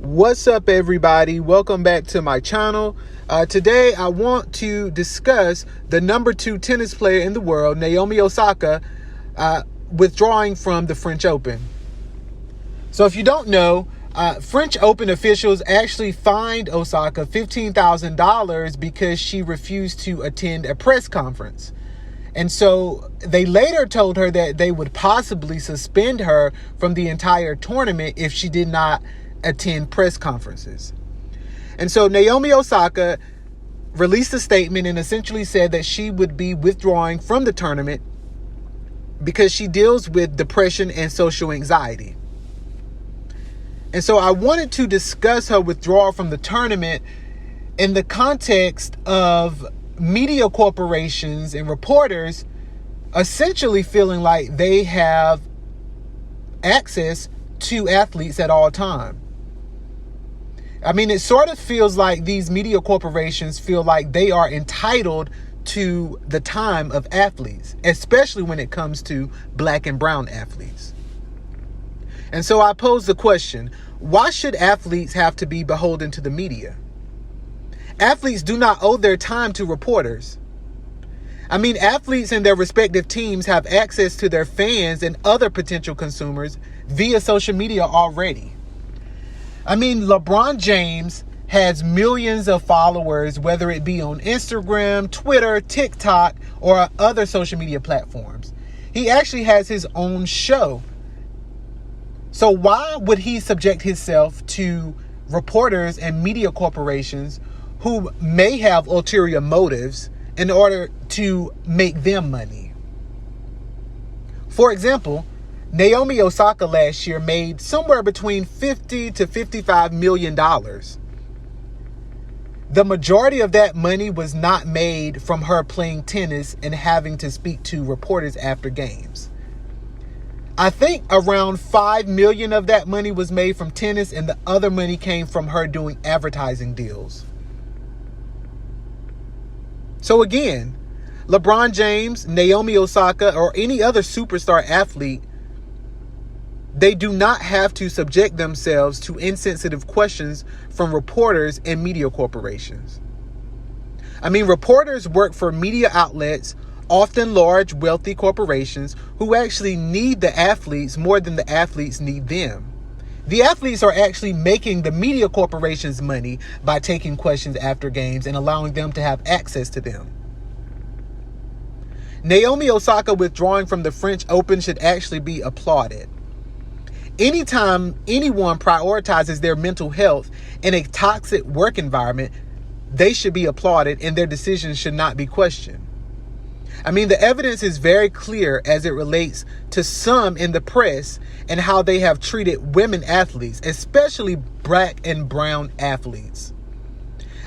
What's up, everybody? Welcome back to my channel. Today I want to discuss the number 2 tennis player in the world, Naomi Osaka, withdrawing from the French Open. So if you don't know, French Open officials actually fined Osaka $15,000 because she refused to attend a press conference. And so they later told her that they would possibly suspend her from the entire tournament if she did not attend press conferences. And so Naomi Osaka released a statement and essentially said that she would be withdrawing from the tournament because she deals with depression and social anxiety. And so I wanted to discuss her withdrawal from the tournament in the context of media corporations and reporters essentially feeling like they have access to athletes at all times. I mean, it sort of feels like these media corporations feel like they are entitled to the time of athletes, especially when it comes to black and brown athletes. And so I pose the question, why should athletes have to be beholden to the media? Athletes do not owe their time to reporters. I mean, athletes and their respective teams have access to their fans and other potential consumers via social media already. I mean, LeBron James has millions of followers, whether it be on Instagram, Twitter, TikTok, or other social media platforms. He actually has his own show. So why would he subject himself to reporters and media corporations who may have ulterior motives in order to make them money? For example, Naomi Osaka last year made somewhere between $50 to $55 million. The majority of that money was not made from her playing tennis and having to speak to reporters after games. I think around $5 million of that money was made from tennis, and the other money came from her doing advertising deals. So again, LeBron James, Naomi Osaka, or any other superstar athlete, they do not have to subject themselves to insensitive questions from reporters and media corporations. I mean, reporters work for media outlets, often large, wealthy corporations who actually need the athletes more than the athletes need them. The athletes are actually making the media corporations money by taking questions after games and allowing them to have access to them. Naomi Osaka withdrawing from the French Open should actually be applauded. Anytime anyone prioritizes their mental health in a toxic work environment, they should be applauded and their decisions should not be questioned. I mean, the evidence is very clear as it relates to some in the press and how they have treated women athletes, especially black and brown athletes.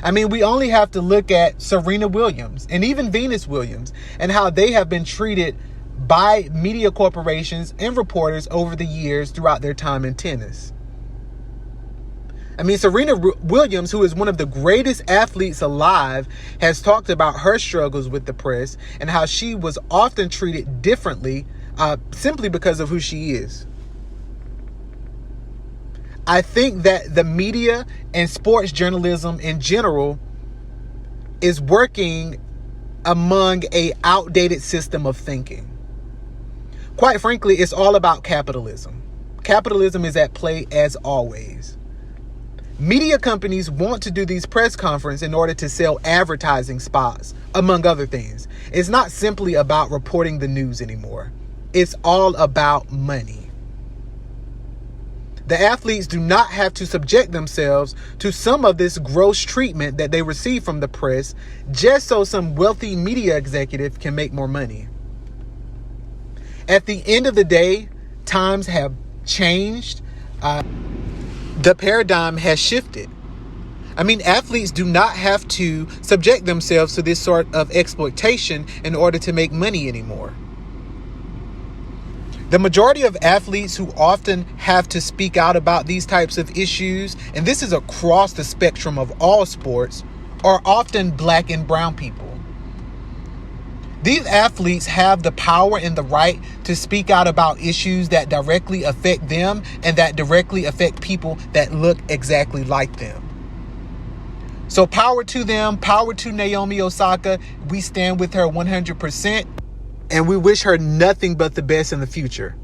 I mean, we only have to look at Serena Williams and even Venus Williams and how they have been treated by media corporations and reporters over the years throughout their time in tennis. I mean, Serena Williams, who is one of the greatest athletes alive, has talked about her struggles with the press and how she was often treated differently simply because of who she is. I think that the media and sports journalism in general is working among an outdated system of thinking. Quite frankly, it's all about capitalism. Capitalism is at play as always. Media companies want to do these press conferences in order to sell advertising spots, among other things. It's not simply about reporting the news anymore. It's all about money. The athletes do not have to subject themselves to some of this gross treatment that they receive from the press just so some wealthy media executive can make more money. At the end of the day, times have changed. The paradigm has shifted. I mean, athletes do not have to subject themselves to this sort of exploitation in order to make money anymore. The majority of athletes who often have to speak out about these types of issues, and this is across the spectrum of all sports, are often black and brown people. These athletes have the power and the right to speak out about issues that directly affect them and that directly affect people that look exactly like them. So power to them, power to Naomi Osaka. We stand with her 100%, and we wish her nothing but the best in the future.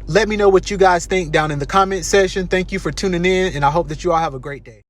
Let me know what you guys think down in the comment section. Thank you for tuning in, and I hope that you all have a great day.